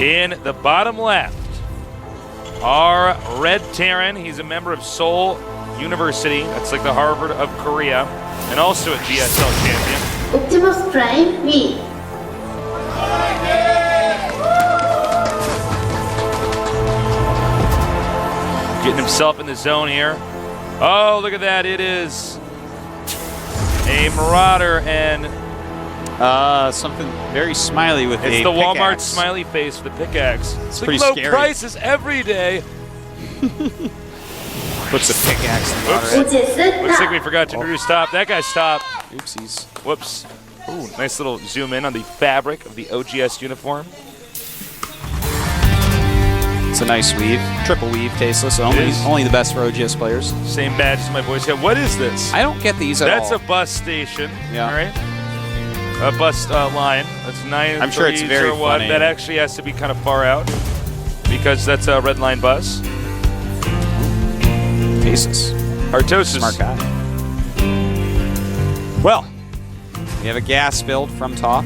In the bottom left, our Red Terran. He's a member of Seoul University. That's like the Harvard of Korea. And also a GSL champion. Optimus Prime V. Getting himself in the zone here. Oh, look at that. It is a Marauder and something very smiley with it's a the Walmart pickaxe. smiley face with the pickaxe. It's like pretty low scary. prices every day. Puts a pickaxe in the Whoops. water. Looks like we forgot to introduce Top. That guy stopped. Oopsies. Whoops. Ooh, nice little zoom in on the fabric of the OGS uniform. It's a nice weave. Triple weave, tasteless. Only the best for OGS players. Same badge as my boys have. What is this? I don't get these at all. That's a bus station. Yeah. All right. A bus line. That's 9 I'm sure it's very or what. funny. That actually has to be kind of far out because that's a red line bus. Tasteless. Artosis. Smart guy. Well, we have a gas build from Top.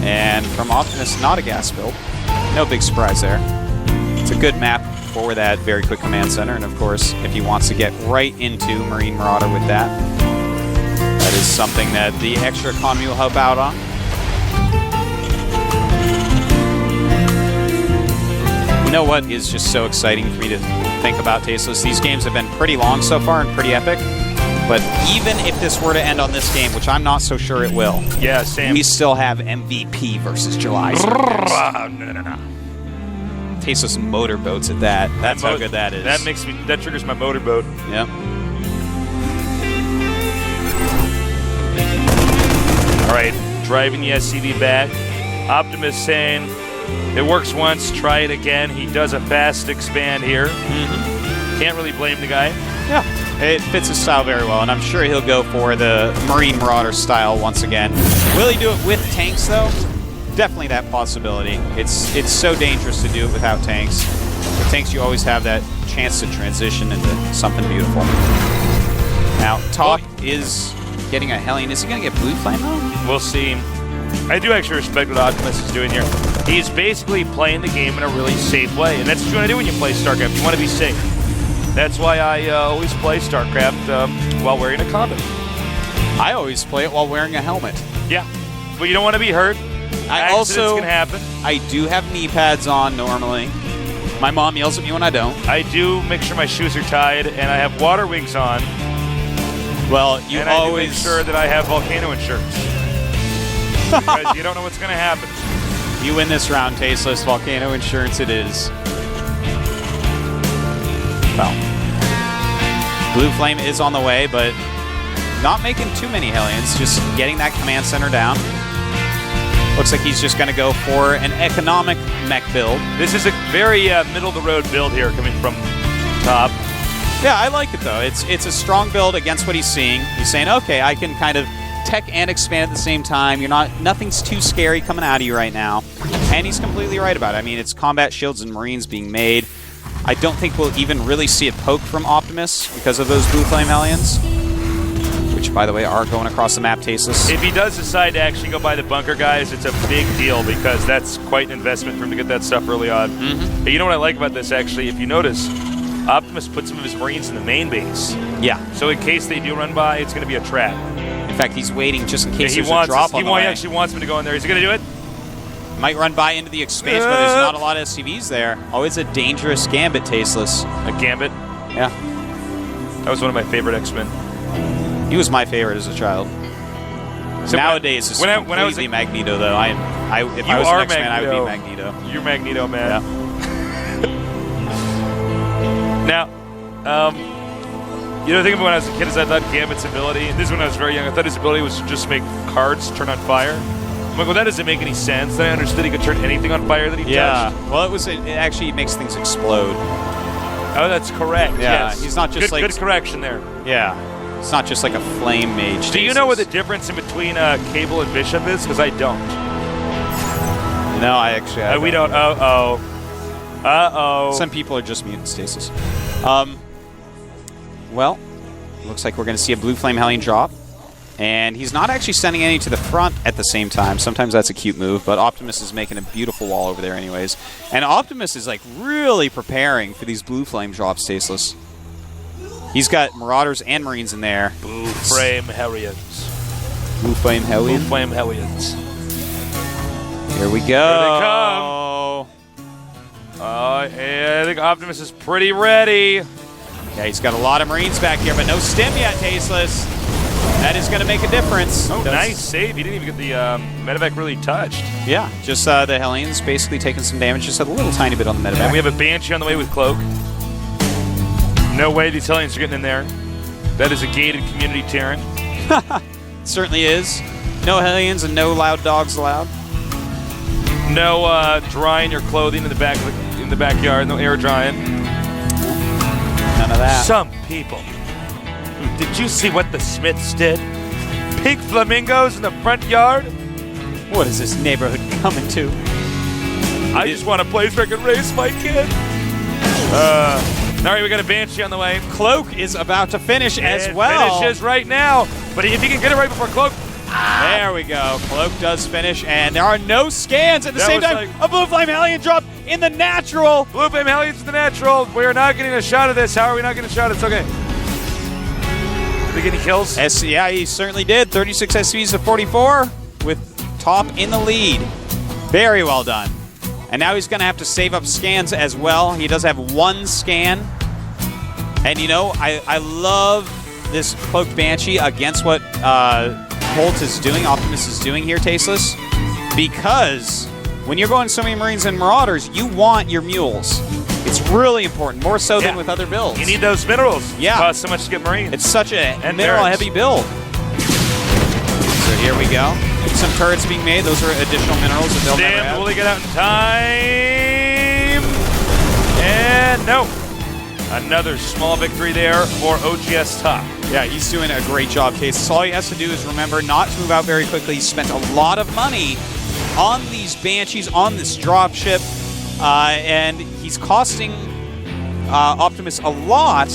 And from Optimus, not a gas build. No big surprise there. It's a good map for that very quick command center. And of course, if he wants to get right into Marine Marauder with that, that is something that the extra economy will help out on. You know what is just so exciting for me to think about, Tasteless? These games have been pretty long so far and pretty epic. But even if this were to end on this game, which I'm not so sure it will, Yeah, Sam. we still have MVP versus July. No. Tasteless motorboats at that. That's how good that is. That triggers my motorboat. Yep. All right, driving the SCV back. Optimus saying it works once, try it again. He does a fast expand here. Can't really blame the guy. Yeah. It fits his style very well, and I'm sure he'll go for the Marine Marauder style once again. Will he do it with tanks, though? Definitely that possibility. It's so dangerous to do it without tanks. With tanks, you always have that chance to transition into something beautiful. Now, Top is getting a Hellion. Is he going to get Blue Flame, though? We'll see. I do actually respect what Optimus is doing here. He's basically playing the game in a really safe way, and that's what you want to do when you play StarCraft. You want to be safe. That's why I always play StarCraft while wearing a condom. I always play it while wearing a helmet. Yeah, but you don't want to be hurt. Accidents can happen. I do have knee pads on normally. My mom yells at me when I don't. I do make sure my shoes are tied, and I have water wings on. Well, you and always I do make sure that I have volcano insurance. Because you don't know what's going to happen. You win this round, Tasteless. Volcano insurance it is. Well, Blue Flame is on the way, but not making too many Hellions, just getting that command center down. Looks like he's just going to go for an economic mech build. This is a very middle-of-the-road build here coming from Top. Yeah, I like it, though. It's a strong build against what he's seeing. He's saying, okay, I can kind of tech and expand at the same time. Nothing's too scary coming out of you right now. And he's completely right about it. I mean, it's combat shields and Marines being made. I don't think we'll even really see a poke from Optimus because of those Blue Flame Hellions, which, by the way, are going across the map, Tasteless. If he does decide to actually go buy the bunker, guys, it's a big deal because that's quite an investment for him to get that stuff early on. But you know what I like about this, actually? If you notice, Optimus puts some of his Marines in the main base. Yeah. So in case they do run by, it's going to be a trap. In fact, he's waiting just in case he there's a drop on the way. He actually wants him to go in there. Is he going to do it? Might run by into the expanse, but there's not a lot of SCVs there. Always a dangerous gambit, Tasteless. A gambit? Yeah. That was one of my favorite X-Men. He was my favorite as a child. So nowadays, it's completely Magneto, though. If I was an X-Men, I would be Magneto. You're Magneto, man. Yeah. Now, you know, the thing about when I was a kid is I thought Gambit's ability, and this is when I was very young, I thought his ability was to just make cards turn on fire. I'm like, well, that doesn't make any sense. Then I understood he could turn anything on fire that he touched. Well, it actually makes things explode. Oh, that's correct. Yeah, yes. he's not just good correction there. Yeah, it's not just like a flame mage. Do you know what the difference in between Cable and Bishop is? Because I don't. No, I actually. We don't. Uh-oh. Some people are just mutant stasis. Well, looks like we're going to see a Blue Flame Hellion drop. And he's not actually sending any to the front at the same time. Sometimes that's a cute move, but Optimus is making a beautiful wall over there anyways. And Optimus is like really preparing for these blue flame drops, Tasteless. He's got Marauders and Marines in there. Blue Flame Hellions. Blue Flame Hellions? Blue Flame Hellions. Here we go. Here they come. I think Optimus is pretty ready. Yeah, he's got a lot of Marines back here, but no stim yet, Tasteless. That is going to make a difference. Oh, nice save. He didn't even get the medevac really touched. Yeah, just the Hellions basically taking some damage, just a little tiny bit on the medevac. And we have a Banshee on the way with Cloak. No way these Hellions are getting in there. That is a gated community Terran. Certainly is. No Hellions and no loud dogs allowed. No drying your clothing in the backyard. No air drying. None of that. Some people. Did you see what the Smiths did? Pink flamingos in the front yard? What is this neighborhood coming to? I just want a place where I can raise my kid. All right, we got a Banshee on the way. Cloak is about to finish as well. Finishes right now. But if he can get it right before Cloak. There we go. Cloak does finish, and there are no scans at the same time. A Blue Flame Hellion drop in the natural. Blue Flame Hellions in the natural. We are not getting a shot of this. How are we not getting a shot? It's okay. Did he get any kills? Yeah, he certainly did. 36 SCVs to 44 with Top in the lead. Very well done. And now he's going to have to save up scans as well. He does have one scan. And, you know, I love this Cloaked Banshee against what Polt is doing, Optimus is doing here, Tasteless, because when you're going so many Marines and Marauders, you want your mules. It's really important, more so than with other builds. You need those minerals. Yeah. It costs so much to get Marines. It's such a mineral-heavy build. So here we go. Some turrets being made. Those are additional minerals that they'll never have. Will they get out in time? And no. Another small victory there for OGS Top. Yeah, he's doing a great job, Case. All he has to do is remember not to move out very quickly. He spent a lot of money on these Banshees, on this dropship, and he's costing Optimus a lot.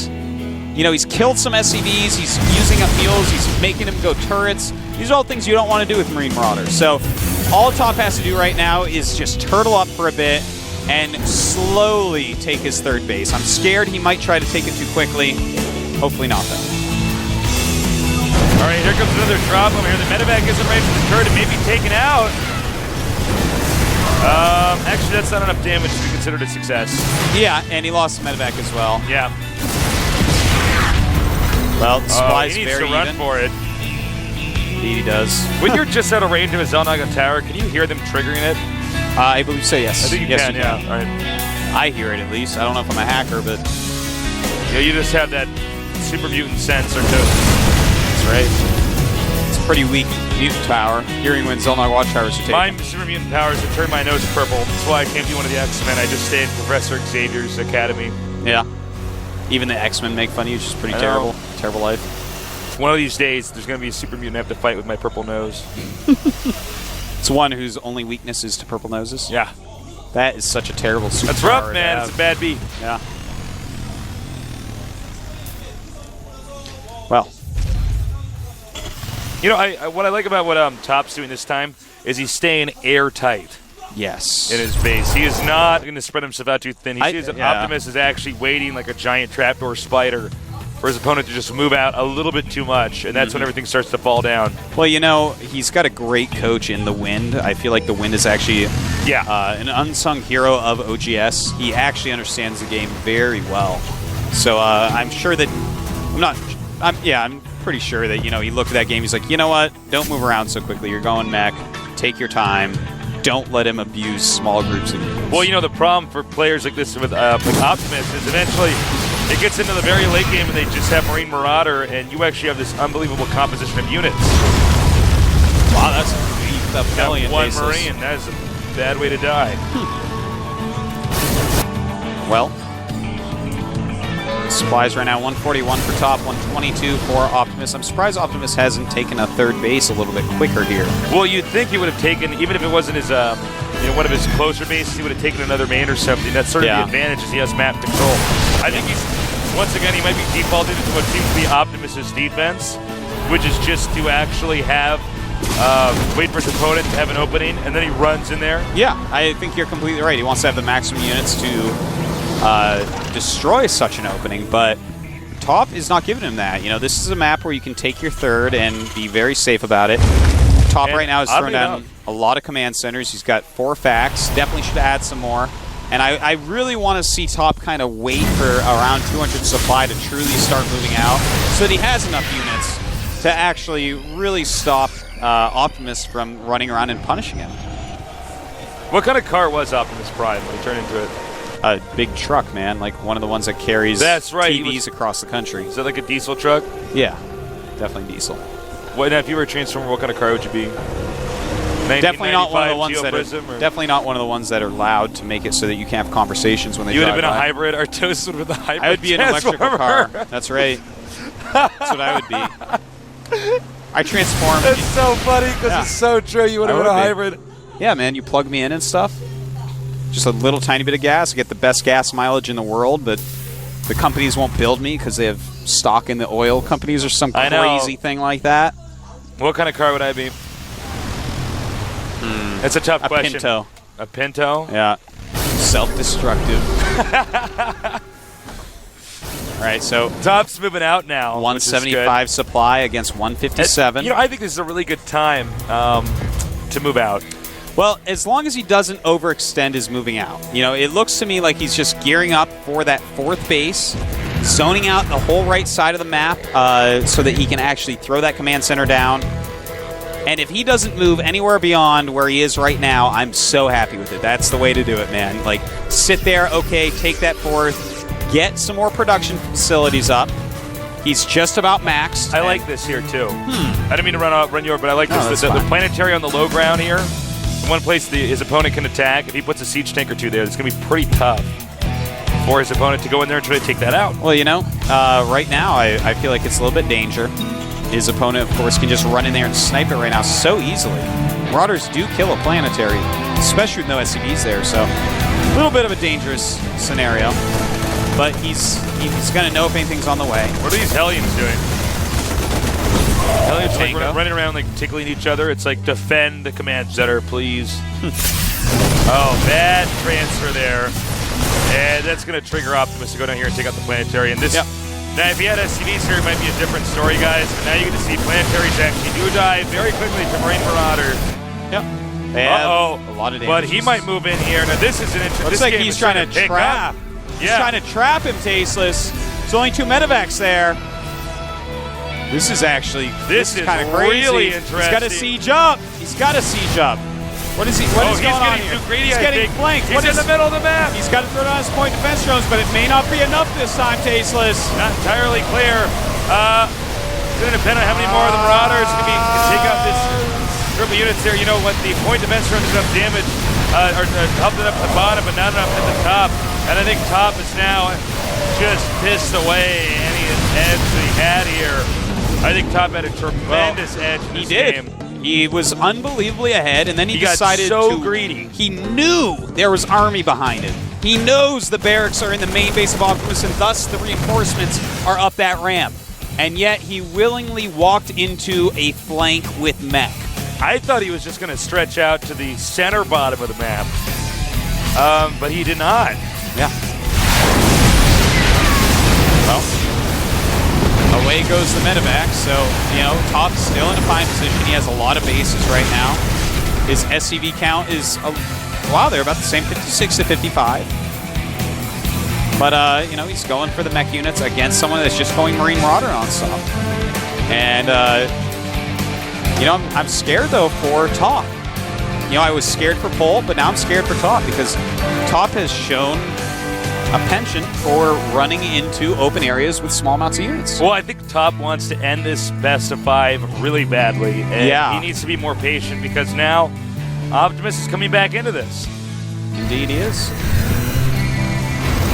You know, he's killed some SCVs, he's using up mules, he's making them go turrets. These are all things you don't want to do with Marine Marauders. So all Top has to do right now is just turtle up for a bit and slowly take his third base. I'm scared he might try to take it too quickly. Hopefully not, though. All right, here comes another drop over here. The medevac isn't ready for the turret. It may be taken out. Actually, that's not enough damage to be considered a success. Yeah, and he lost the medevac as well. Yeah. Well, the supply's he needs very to run even. for it. Indeed he does. When you're just out of range of a Zelnaga tower, can you hear them triggering it? I believe so, yes. I think you yes, can, you yeah. can. All right. I hear it at least. I don't know if I'm a hacker, but... Yeah, you just have that super mutant sense or two. That's right. It's a pretty weak mutant power, hearing when Zelnog Watchtowers are taken. My super mutant powers have turned my nose purple. That's why I can't be one of the X-Men. I just stayed in Professor Xavier's academy. Yeah. Even the X-Men make fun of you, which is pretty terrible. Terrible life. One of these days, there's going to be a super mutant I have to fight with my purple nose. It's one whose only weakness is to purple noses. Yeah. That is such a terrible superpower. That's rough, man. It's a bad beat. Yeah. Well. You know, what I like about what Top's doing this time is he's staying airtight. Yes. In his base. He is not going to spread himself out too thin. He sees that yeah. Optimus is actually waiting like a giant trapdoor spider for his opponent to just move out a little bit too much, and that's when everything starts to fall down. Well, you know, he's got a great coach in the Wind. I feel like the Wind is actually an unsung hero of OGS. He actually understands the game very well. So I'm sure that I'm pretty sure that, you know, he looked at that game, he's like, you know what? Don't move around so quickly. You're going mech. Take your time. Don't let him abuse small groups of units. Well, you know, the problem for players like this with Optimus is eventually it gets into the very late game and they just have Marine Marauder, and you actually have this unbelievable composition of units. Wow, that's a beefed up Hellion. One Marine, that is a bad way to die. Well, supplies right now, 141 for Top, 122 for Optimus. I'm surprised Optimus hasn't taken a third base a little bit quicker here. Well, you'd think he would have taken, even if it wasn't his, one of his closer bases, he would have taken another main or something. That's sort of the advantage, is he has map control. I think he's, once again, he might be defaulted into what seems to be Optimus's defense. which is just to actually have wait for his opponent to have an opening, and then he runs in there. Yeah, I think you're completely right. He wants to have the maximum units to destroy such an opening, but Top is not giving him that. You know, this is a map where you can take your third and be very safe about it. Top right now is throwing down a lot of command centers. He's got 4 facts. Definitely should add some more. And I really want to see Top kind of wait for around 200 supply to truly start moving out so that he has enough units to actually really stop Optimus from running around and punishing him. What kind of car was Optimus Prime when he turned into it? A big truck, man, like one of the ones that carries TVs across the country. Is that like a diesel truck? Yeah, definitely diesel. What, now, if you were a transformer, what kind of car would you be? Definitely not one of the ones that are definitely not one of the ones that are loud to make it so that you can have conversations when they drive by. You would have been a hybrid. Artosis would have been the hybrid. I would be an electrical car. That's right. That's what I would be. I transform. That's so funny because it's so true. You would have been a hybrid. Yeah, man. You plug me in and stuff. Just a little tiny bit of gas. I get the best gas mileage in the world, but the companies won't build me because they have stock in the oil companies or some crazy thing like that. What kind of car would I be? That's a tough question. A Pinto. A Pinto? Yeah. Self-destructive. All right, so Top's moving out now. 175 supply against 157. You know, I think this is a really good time to move out. Well, as long as he doesn't overextend his moving out. You know, it looks to me like he's just gearing up for that 4th base, zoning out the whole right side of the map so that he can actually throw that command center down. And if he doesn't move anywhere beyond where he is right now, I'm so happy with it. That's the way to do it, man. Like, sit there, okay, take that 4th, get some more production facilities up. He's just about maxed. I like this here, too. I didn't mean to run you over, but I like this. The planetary on the low ground here. One place his opponent can attack. If he puts a siege tank or 2 there, it's going to be pretty tough for his opponent to go in there and try to take that out. Well, you know, right now I feel like it's a little bit danger. His opponent, of course, can just run in there and snipe it right now so easily. Marauders do kill a planetary, especially with no SCVs there, so a little bit of a dangerous scenario. But he's going to know if anything's on the way. What are these Hellions doing? Hellions like running around like tickling each other. It's like defend the command center, please. Oh, bad transfer there. And that's going to trigger Optimus to go down here and take out the planetary. And this, now if he had SCVs here, it might be a different story, guys. But now you get to see planetaries actually do die very quickly to Marine Marauders. Yep. They have a lot of damage. But he might move in here. Now this is an interesting. Looks like he's trying to trap. He's trying to trap him, Tasteless. There's only 2 medevacs there. This is actually kind of crazy. Really interesting. He's got a siege up. He's got a siege up. What is he? What is going on here? Greedy, he's getting flanked. He's in the middle of the map. He's got to throw down his point defense drones, but it may not be enough this time, Tasteless. Not entirely clear. It's going to depend on how many more of the Marauders can take out this group of units there. You know what? The point defense drones enough damage or helped it up at the bottom, but not enough at the top. And I think Top is now just pissed away any edge that he had here. I think Top had a tremendous edge in this game. He was unbelievably ahead, and then he decided got so greedy. He knew there was army behind him. He knows the barracks are in the main base of Optimus, and thus the reinforcements are up that ramp. And yet he willingly walked into a flank with mech. I thought he was just going to stretch out to the center bottom of the map, but he did not. Yeah. Well, away goes the medevac, so, you know, Top's still in a fine position. He has a lot of bases right now. His SCV count is, wow, they're about the same, 56 to 55. But, you know, he's going for the mech units against someone that's just going Marine Marauder non-stop. And, you know, I'm scared, though, for Top. You know, I was scared for Polt, but now I'm scared for Top because Top has shown a penchant for running into open areas with small amounts of units. Well, I think Top wants to end this best of 5 really badly. And he needs to be more patient because now Optimus is coming back into this. Indeed he is.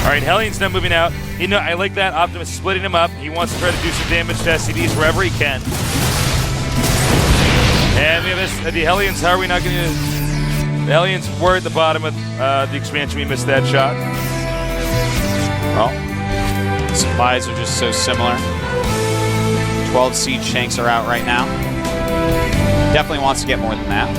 All right, Hellions now moving out. You know, I like that. Optimus splitting him up. He wants to try to do some damage to SCVs wherever he can. And we have the Hellions. How are we not going to... The Hellions were at the bottom of the expansion. We missed that shot. Well, supplies are just so similar. 12 siege tanks are out right now. Definitely wants to get more than that.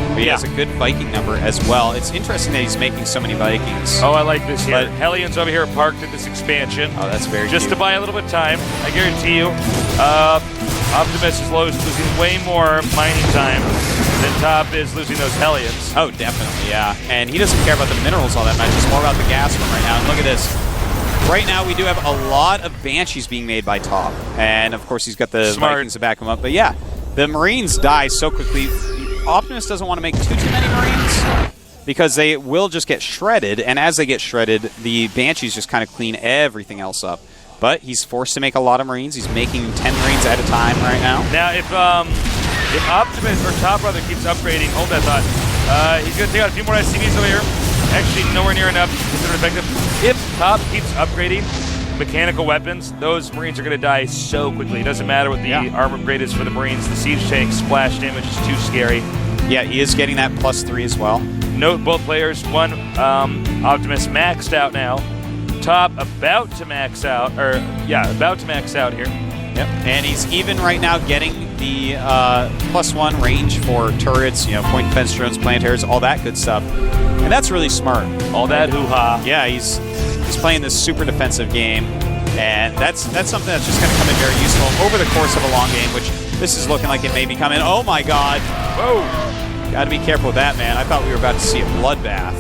But he has a good Viking number as well. It's interesting that he's making so many Vikings. Oh, I like this here. Hellions over here are parked at this expansion. Oh, that's very Just cute. to buy a little bit of time. I guarantee you, Optimus is losing way more mining time than Top is losing those Hellions. Oh, definitely, yeah. And he doesn't care about the minerals all that much. It's more about the gas from right now. And look at this. Right now, we do have a lot of Banshees being made by Top. And, of course, he's got the Vikings to back him up. But, yeah, the Marines die so quickly. Optimus doesn't want to make too many Marines because they will just get shredded. And as they get shredded, the Banshees just kind of clean everything else up. But he's forced to make a lot of Marines. He's making 10 Marines at a time right now. Now, if Optimus or Top Brother keeps upgrading, hold that thought, he's going to take out a few more SCVs over here. Actually, nowhere near enough to consider effective. If Top keeps upgrading mechanical weapons, those Marines are going to die so quickly. It doesn't matter what the armor upgrade is for the Marines. The siege tank splash damage is too scary. Yeah, he is getting that +3 as well. Note both players. One, Optimus maxed out now. Top about to max out, about to max out here. Yep, and he's even right now getting the +1 range for turrets, point defense drones, planetars, all that good stuff. And that's really smart. All that hoo-ha. Yeah, he's playing this super defensive game, and that's something that's just going to come in very useful over the course of a long game, which this is looking like it may be coming. Oh my god. Whoa. Got to be careful with that, man. I thought we were about to see a bloodbath.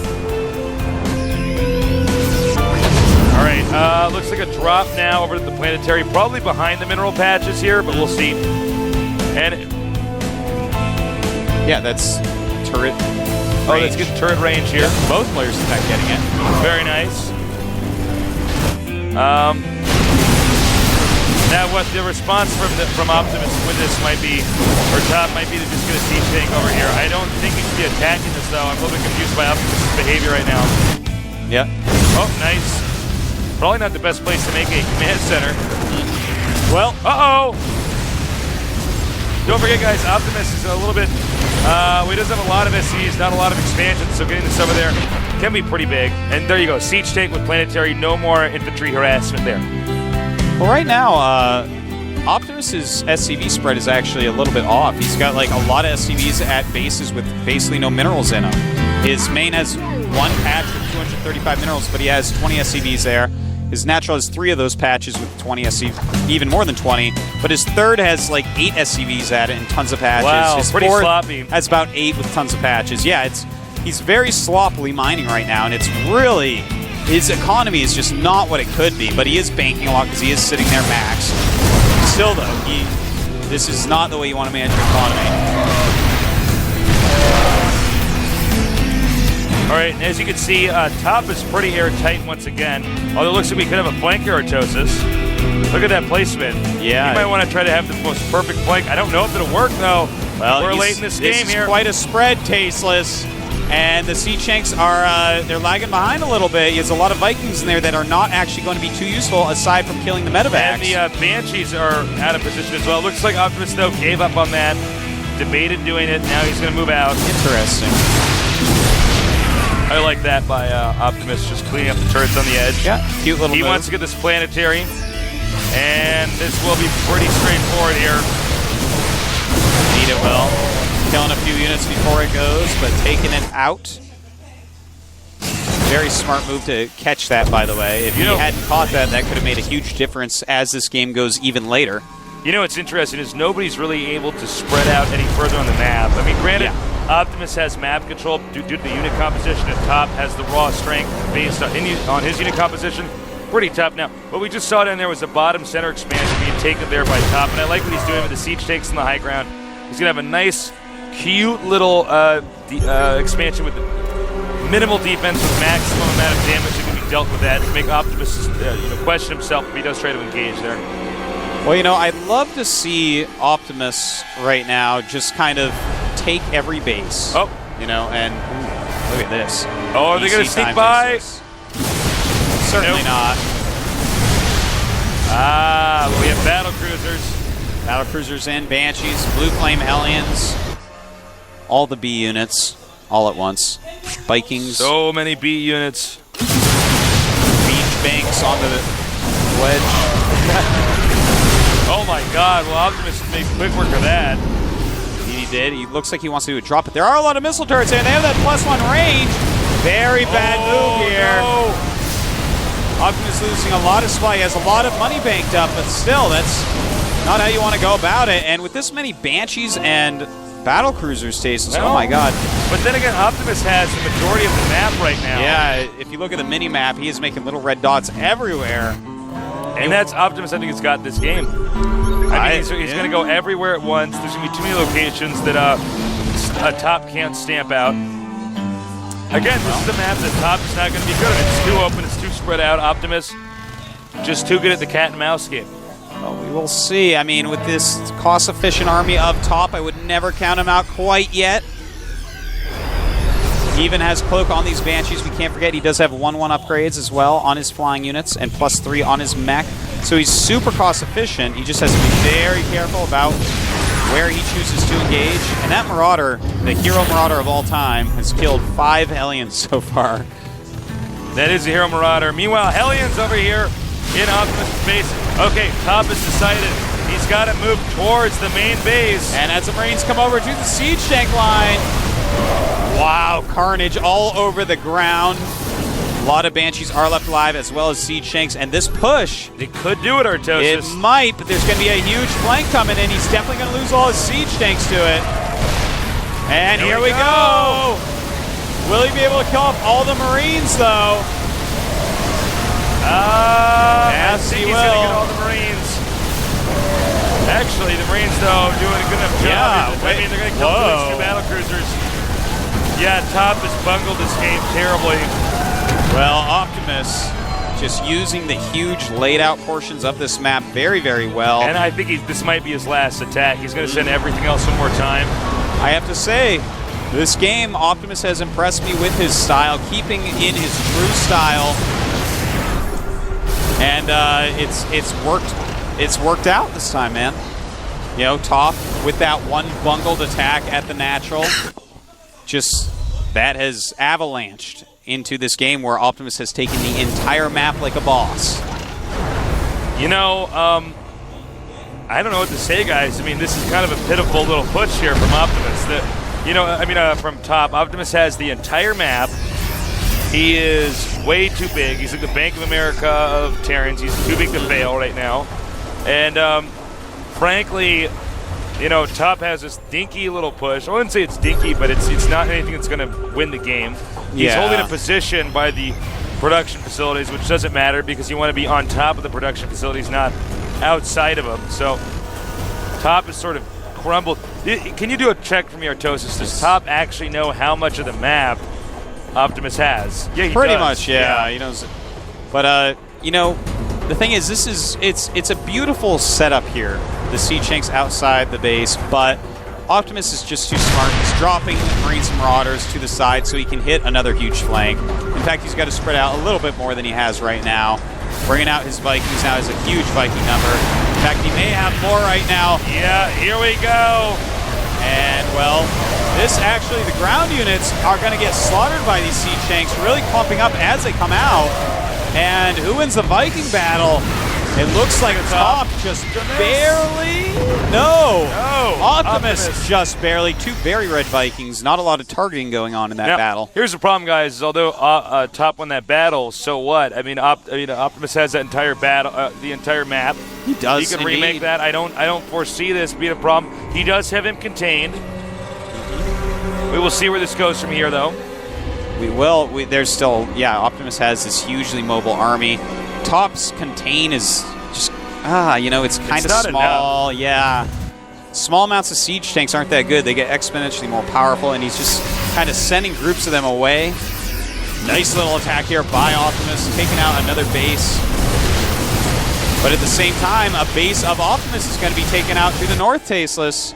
All right, looks like a drop now over to the planetary, probably behind the mineral patches here, but we'll see. And yeah, that's turret range. Oh, that's good turret range here. Yeah, both players in fact getting it. Very nice. Now, what the response from Optimus with this might be, or Top might be to just get a siege tank over here. I don't think he should be attacking this though. I'm a little bit confused by Optimus' behavior right now. Yeah. Oh, nice. Probably not the best place to make a command center. Well, don't forget, guys, Optimus is a little bit, he doesn't have a lot of SCs, not a lot of expansion, so getting this over there can be pretty big. And there you go, siege tank with planetary, no more infantry harassment there. Well, right now, Optimus's SCV spread is actually a little bit off. He's got like a lot of SCVs at bases with basically no minerals in them. His main has one patch with 235 minerals, but he has 20 SCVs there. His natural has 3 of those patches with 20 SCVs, even more than 20. But his third has like 8 SCVs at it and tons of patches. Wow, his pretty fourth sloppy. has about 8 with tons of patches. Yeah, he's very sloppily mining right now, and it's really, his economy is just not what it could be. But he is banking a lot because he is sitting there max. Still though, this is not the way you want to manage your economy. All right, and as you can see, Top is pretty airtight once again. Although it looks like we could have a flank keratosis. Look at that placement. Yeah. You might want to try to have the most perfect flank. I don't know if it'll work, though. Well, we're late in this game here. This is quite a spread, Tasteless. And the siege tanks are, they're lagging behind a little bit. There's a lot of Vikings in there that are not actually going to be too useful aside from killing the medevacs. And the Banshees are out of position as well. Looks like Optimus, though, gave up on that. Debated doing it. Now he's going to move out. Interesting. I like that by Optimus, just cleaning up the turrets on the edge. Yeah, cute little He move. wants to get this planetary, and this will be pretty straightforward here. Need it well. Killing a few units before it goes, but taking it out. Very smart move to catch that, by the way. If he hadn't caught that, that could have made a huge difference as this game goes even later. You know what's interesting is nobody's really able to spread out any further on the map. I mean, granted, Optimus has map control due to the unit composition, and Top has the raw strength based on his unit composition. Pretty tough. Now, what we just saw down there was the bottom center expansion being taken there by Top, and I like what he's doing with the siege tanks on the high ground. He's going to have a nice, cute little expansion with minimal defense with maximum amount of damage that can be dealt with that to make Optimus question himself if he does try to engage there. Well, I'd love to see Optimus right now just kind of take every base. Oh. And look at this. Oh, are they going to sneak by? Certainly not. Well, we have battle cruisers. Battle cruisers in, Banshees, Blue Flame Hellions, all the B units, all at once. Vikings. So many B units. Beach banks on the wedge. Oh my God! Well, Optimus made quick work of that. He did. He looks like he wants to do a drop, but there are a lot of missile turrets here, and they have that +1 range. Very bad move here. No. Optimus losing a lot of supply. He has a lot of money banked up, but still, that's not how you want to go about it. And with this many Banshees and battle cruisers, Stasis, oh my God. But then again, Optimus has the majority of the map right now. Yeah, if you look at the mini-map, he is making little red dots everywhere. And that's Optimus, I think, has got this game. I mean, he's going to go everywhere at once. There's going to be too many locations that a Top can't stamp out. Again, this is a map that Top is not going to be good at. It's too open, it's too spread out. Optimus, just too good at the cat and mouse game. Well, we will see. I mean, with this cost-efficient army of Top, I would never count him out quite yet. He even has Cloak on these Banshees. We can't forget he does have 1/1 upgrades as well on his flying units and +3 on his mech. So he's super cost-efficient. He just has to be very careful about where he chooses to engage. And that Marauder, the hero Marauder of all time, has killed 5 Hellions so far. That is a hero Marauder. Meanwhile, Hellions over here in Optimus' base. Okay, Top has decided he's got to move towards the main base. And as the Marines come over to the siege tank line, wow, carnage all over the ground. A lot of Banshees are left alive, as well as siege tanks, and this push, It could do it, Artosis. it might, but there's going to be a huge flank coming in. He's definitely going to lose all his siege tanks to it. And here we go. Will he be able to kill off all the Marines, though? Yes, he he's will. going to get all the Marines. Actually, the Marines, though, doing a good enough job. Yeah, I mean, they're going to kill those 2 battle cruisers. Yeah, Top has bungled this game terribly. Well, Optimus just using the huge laid out portions of this map very, very well. And I think this might be his last attack. He's going to send everything else one more time. I have to say, this game, Optimus has impressed me with his style, keeping in his true style. And it's worked out this time, man. You know, Top with that one bungled attack at the natural, just that has avalanched into this game where Optimus has taken the entire map like a boss. You know, I don't know what to say, guys. I mean, this is kind of a pitiful little push here from Optimus. From Top. Optimus has the entire map. He is way too big. He's like the Bank of America of Terrans. He's too big to fail right now. And frankly, you know, Top has this dinky little push. I wouldn't say it's dinky, but it's not anything that's going to win the game. He's holding a position by the production facilities, which doesn't matter because you want to be on top of the production facilities, not outside of them. So Top is sort of crumbled. Can you do a check for me, Artosis? Does Top actually know how much of the map Optimus has? Yeah, he Pretty does. much, yeah. He knows. But you know, the thing is, it's a beautiful setup here. The siege tanks outside the base, but Optimus is just too smart. He's dropping Marines and Marauders to the side so he can hit another huge flank. In fact, he's got to spread out a little bit more than he has right now. Bringing out his Vikings now is a huge Viking number. In fact, he may have more right now. Yeah, here we go. And, well, this actually, the ground units are going to get slaughtered by these siege tanks, really clumping up as they come out. And who wins the Viking battle? It looks like Top just barely. No. Optimus just barely. 2 very red Vikings. Not a lot of targeting going on in that battle. Here's the problem, guys. Is although Top won that battle, so what? I mean, Optimus has that entire battle, the entire map. He does. He can remake that. I don't foresee this being a problem. He does have him contained. We will see where this goes from here, though. We will. There's still, Optimus has this hugely mobile army. Top's contain is just, you know, it's kind of small. Enough. Yeah. Small amounts of siege tanks aren't that good. They get exponentially more powerful, and he's just kind of sending groups of them away. Nice little attack here by Optimus, taking out another base. But at the same time, a base of Optimus is going to be taken out to the north, Tasteless.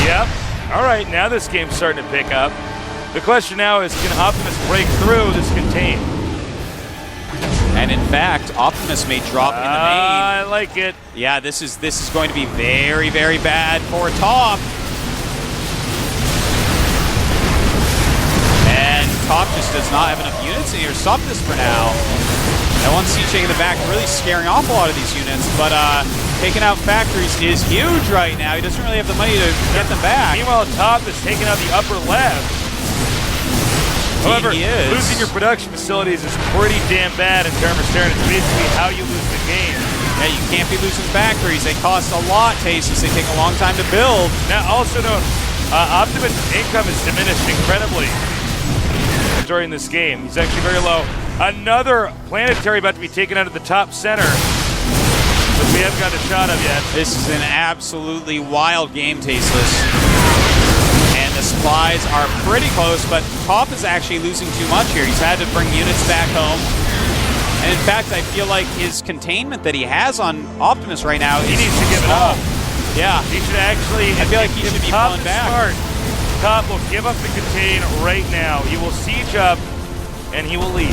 Yep. All right, now this game's starting to pick up. The question now is, can Optimus break through this contain? And in fact, Optimus may drop in the main. I like it. Yeah, this is going to be very, very bad for Top. And Top just does not have enough units in here to stop this for now. That one siege tank in the back really scaring off a lot of these units, but taking out factories is huge right now. He doesn't really have the money to get them back. Meanwhile, Top is taking out the upper left. However, He is. losing your production facilities is pretty damn bad in terms of Terran. It's basically how you lose the game. Yeah, you can't be losing factories. They cost a lot, Tasteless. They take a long time to build. Now, also note, Optimus' income is diminished incredibly during this game. He's actually very low. Another planetary about to be taken out of the top center, which we haven't got a shot of yet. This is an absolutely wild game, Tasteless. And the supplies are pretty close, but Top is actually losing too much here. He's had to bring units back home. And in fact, I feel like his containment that he has on Optimus right now, He needs to give it up. Yeah. He should actually. I feel like he if should be Top pulling is back. Smart, Top will give up the contain right now. He will siege up, and he will leave.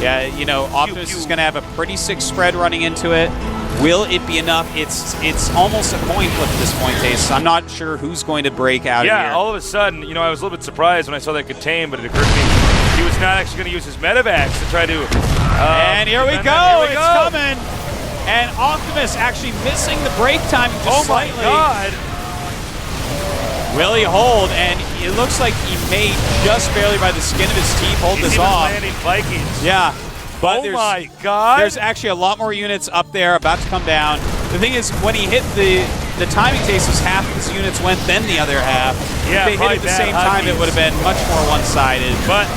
Yeah, you know, Optimus is going to have a pretty sick spread running into it. Will it be enough? It's almost a coin flip at this point, Taste. I'm not sure who's going to break out of here. Yeah, all of a sudden, you know, I was a little bit surprised when I saw that contain, but it occurred to me he was not actually going to use his medevacs to try to. And here we go. It's coming. And Optimus actually missing the break time just slightly. My God. Will he hold? And it looks like he may just barely by the skin of his teeth hold He's this even off. landing Vikings. Yeah. But Oh my God. There's actually a lot more units up there about to come down. The thing is, when he hit the timing Taste was half of his units went, then the other half. Yeah, if they hit at the same time, it would have been much more one-sided. But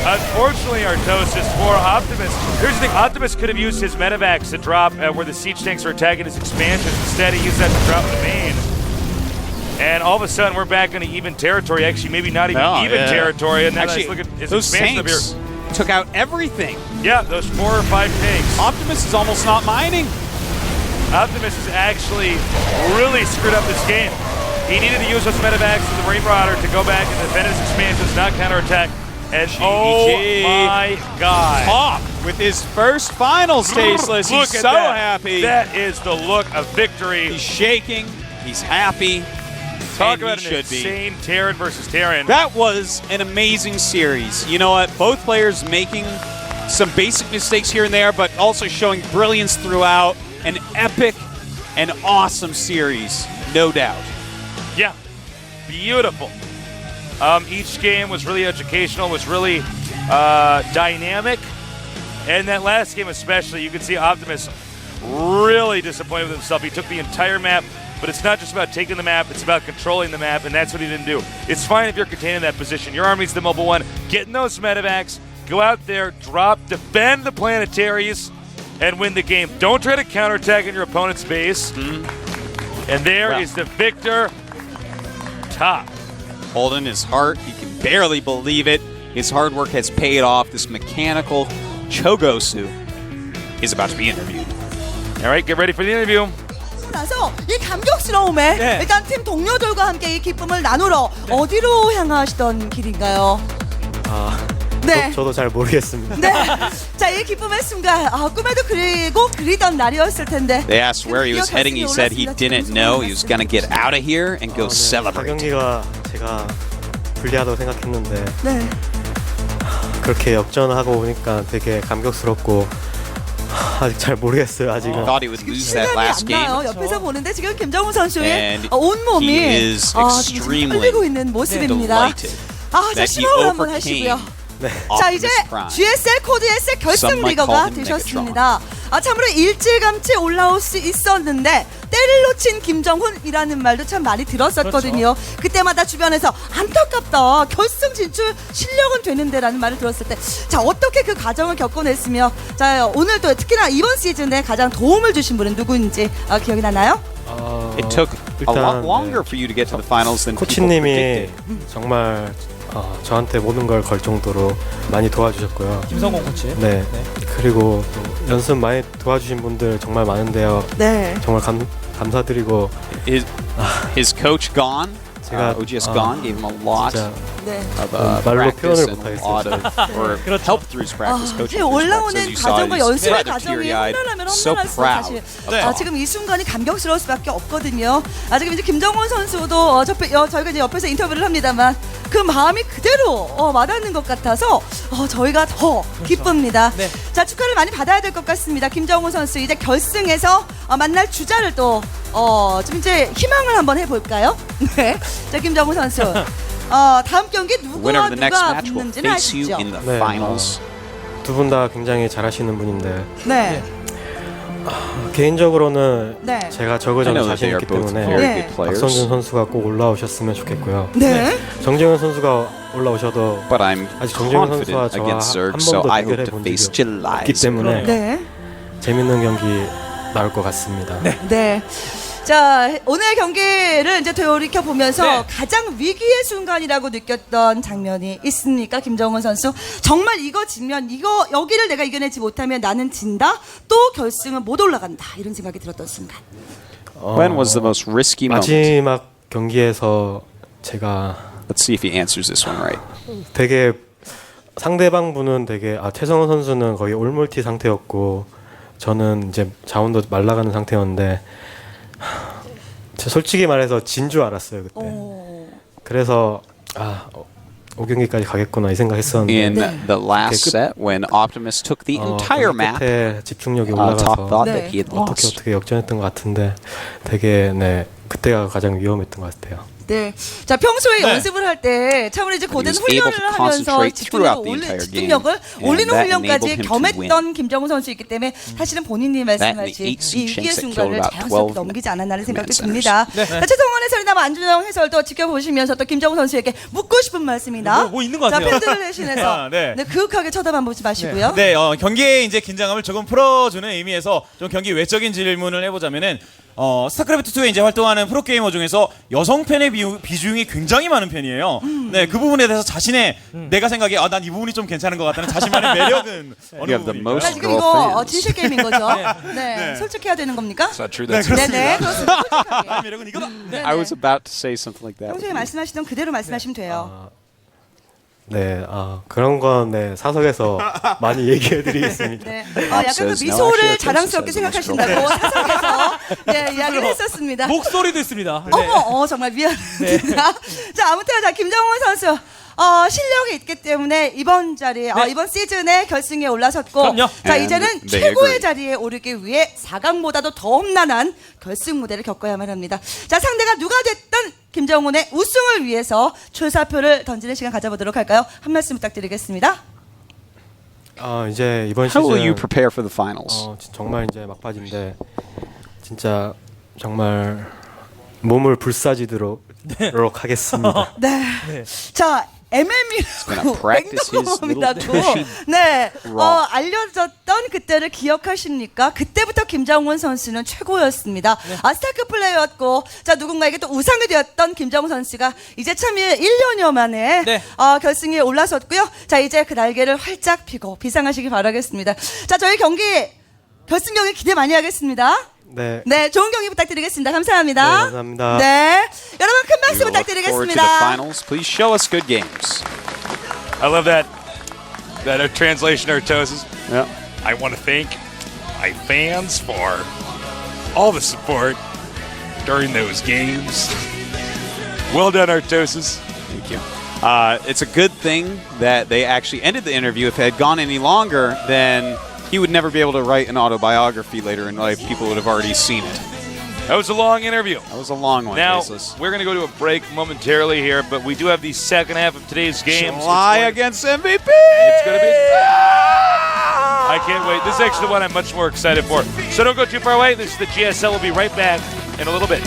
unfortunately, Artosis, for Optimus, here's the thing, Optimus could have used his medevacs to drop where the siege tanks are attacking his expansions. Instead, he used that to drop the main. And all of a sudden, we're back into even territory. Actually, maybe not even territory. And then actually, let's look at his those expansion up tanks here. took out everything. Yeah, those 4 or 5 tanks. Optimus is almost not mining. Optimus has actually really screwed up this game. He needed to use those medevacs to the Marine Marauder to go back and defend his expansions, not counterattack. And oh my God. Top with his first finals, Tasteless. He's so happy. That is the look of victory. He's shaking. He's happy. Talk about an insane Terran versus Terran. That was an amazing series. You know what? Both players making some basic mistakes here and there, but also showing brilliance throughout. An epic and awesome series, no doubt. Yeah, beautiful. Each game was really educational, was really dynamic. And that last game especially, you could see Optimus really disappointed with himself. He took the entire map. But it's not just about taking the map, it's about controlling the map, and that's what he didn't do. It's fine if you're containing that position. Your army's the mobile one. Get in those medevacs, go out there, drop, defend the planetaries, and win the game. Don't try to counterattack in your opponent's base. And there is the victor, Top. Holding his heart, he can barely believe it. His hard work has paid off. This mechanical Chogosu is about to be interviewed. All right, get ready for the interview. 나서 이 감격스러움에 네. 일단 팀 동료들과 함께 이 기쁨을 나누러 어디로 향하시던 길인가요? 네. 저도 잘 모르겠습니다. 네. 자, 이 기쁨의 순간 꿈에도 그리고 그리던 날이었을 텐데. They asked where he was heading. He said he didn't know. He was going to get out of here and go celebrate. 경기가 제가 불리하다고 생각했는데 네. 그렇게 역전하고 오니까 되게 감격스럽고 아직 잘 모르겠어요. 아직은. Thought he would lose that 실감이 last 안 game. 나요. 옆에서 보는데 지금 김정우 선수의 And 온몸이 he is 지금 extremely 떨리고 있는 모습입니다. delighted 자, that he 심호흡 한번 overcame 하시고요. 자, 이제 Optimus Prime. GSL 코드S의 결승 Some might 리거가 call him 되셨습니다. 참으로 일찌감치 올라올 수 있었는데 때를 놓친 김정훈이라는 말도 참 많이 들었었거든요. 그때마다 주변에서 안타깝다. 결승 진출 실력은 되는데라는 말을 들었을 때 자, 어떻게 그 과정을 겪어냈으며 자, 오늘 또 특히나 이번 시즌에 가장 도움을 주신 분은 누구인지 기억이 나나요? It took a lot 일단 longer for you to get to the finals than people 코치님이 predicted. 정말 저한테 모든 걸 걸 정도로 많이 도와주셨고요. 김성공 코치. 네. 그리고 또 연습 많이 도와주신 분들 정말 많은데요. 네. 정말 감사드리고 His coach Gon, 제가 OGS Gon, gave him a lot. 진짜 네. of 말로 practice 표현을 and a 못하겠어요. lot of help through his practice, coaching 지금 through his practice. 올라오는 As you saw, 과정과 he's 연습의 rather 과정이 teary-eyed, 험난하면 so 험난할수록 proud. 사실 네. 지금 이 순간이 감격스러울 수밖에 없거든요. 지금 이제 김정훈 선수도 저희가 이제 옆에서 인터뷰를 합니다만 그 마음이 그대로 와닿는 것 같아서 저희가 더 기쁩니다. 네. 자, 축하를 많이 받아야 될 것 같습니다. 김정훈 선수 이제 결승에서 만날 주자를 또 좀 이제 희망을 한번 해볼까요? 네. 자, 김정훈 선수. 다음 경기 Winner 누구와 of the next 누가 match will 붙는지는 face you 아시죠? in the 네. finals. 두 분 다 굉장히 잘하시는 분인데 네. 개인적으로는 네. 제가 I 적어저는 know that 자신 they are 있기 both 때문에 very 네. good players, 박성준 선수가 꼭 올라오셨으면 좋겠고요. 네. 정재현 선수가 올라오셔도 but I'm 아직 정재현 선수와 confident 저와 against 한 Zerg, so 번도 I hope 대결해 to 본 face 적이 없기 Decisive. 때문에 네. 재밌는 경기 나올 것 같습니다. 네. 자, 오늘 경기를 이제 되돌이켜 보면서 네. 가장 위기의 순간이라고 느꼈던 장면이 있습니까? 김정훈 선수. 정말 이거 지면 여기를 내가 이겨내지 못하면 나는 진다. 또 결승은 못 올라간다. 이런 생각이 들었던 순간. When was the most risky moment? 마지막 경기에서 제가 Let's see if he answers this one right. 되게 상대방 분은 되게 최성원 선수는 거의 올몰티 상태였고 저는 이제 자원도 말라가는 상태였는데 저 솔직히 말해서 진 줄 알았어요 그때. 그래서 5경기까지 가겠구나 이 생각했었는데 In the last set, when Optimus took the entire map, 끝에 집중력이 Top 올라가서 thought 네. that he had lost. 어떻게 역전했던 것 같은데 되게 그때가 가장 위험했던 것 같아요. 네. 자, 평소에 네. 연습을 할 때 참으로 이제 고된 was able 훈련을 to 하면서 concentrate throughout the entire 집중력을 game, 올리는 and that 훈련까지 enabled him to 겸했던 김정훈 선수이기 때문에 사실은 본인이 말씀하신 the 8 이 위기의 chance that 순간을 killed about 자연스럽게 12 넘기지 않았나는 생각도 command 듭니다. 자, 최성원 해설이나 안준영 해설도 지켜보시면서 또 김정훈 선수에게 묻고 싶은 말씀이나 뭐 있는 것 자, 같아요. 팬들을 대신해서 네. 네, 그윽하게 쳐다만 보지 마시고요. 네, 경기의 이제 긴장감을 조금 풀어주는 의미에서 좀 경기 외적인 질문을 해보자면은 스타크래프트 2에 이제 활동하는 프로게이머 중에서 여성 팬의 비중이 굉장히 많은 편이에요. 네, 그 부분에 대해서 자신의 내가 생각에 난 이 부분이 좀 괜찮은 것 같다는 자신만의 매력은 어느 You have the 부분인가요? most 자, 지금 girl 이거 fans. 진실 게임인 거죠? 네. 솔직해야 되는 겁니까? It's not true. 네, That's 그렇습니다. 네네, 그렇습니다. 솔직하게. 나의 매력은 이거다. 네, I was 네. about to say something like that. 평소에 말씀하시던 그대로 말씀하시면 돼요. 그런 건 사석에서 많이 얘기해드리겠습니다. 네. 약간 그 says no, 미소를 actually, 자랑스럽게 says 생각하신다고 사석에서 이야기를 했었습니다. 목소리도 있습니다. 네. 어머, 정말 미안합니다. 자, 아무튼 김정훈 선수 실력이 있기 때문에 이번 자리에 이번 시즌에 결승에 올라섰고, 그럼요. 자, And 이제는 they 최고의 agree. 자리에 오르기 위해 4강보다도 더 험난한 결승 무대를 겪어야만 합니다. 자, 상대가 누가 됐든 김정훈의 우승을 위해서 출사표를 던지는 시간 가져보도록 할까요? 한 말씀 부탁드리겠습니다. 이제 이번 How will you 시즌 prepare for the finals? 정말 이제 막바지인데 진짜 정말 몸을 불사지도록 하겠습니다. 네. 자, gonna MM이라고 practice his 맹독범이라고 little pushy 네, rock. 알려졌던 그때를 기억하십니까? 그때부터 김정훈 선수는 최고였습니다. 스타크 플레이였고, 자, 누군가에게 또 우상이 되었던 김정훈 선수가 이제 참 1년여 만에 네. 결승에 올라섰고요. 자, 이제 그 날개를 활짝 펴고 비상하시기 바라겠습니다. 자, 저희 결승 경기 기대 많이 하겠습니다. 네. 네, 좋은 경기 부탁드리겠습니다. 감사합니다. 네, 감사합니다. 네, 여러분 큰 박수 We will look forward to the 부탁드리겠습니다. finals. Please show us good games. I love that translation, Artosis. Yeah. I want to thank my fans for all the support during those games. Well done, Artosis. Thank you. It's a good thing that they actually ended the interview. If it had gone any longer, then he would never be able to write an autobiography later in life. People would have already seen it. That was a long interview. That was a long one. Now, Faceless. we're going to go to a break momentarily here, but we do have the second half of today's game. July against MVP. It's going to be... I can't wait. This is actually the one I'm much more excited for. So don't go too far away. This is the GSL. We'll be right back in a little bit.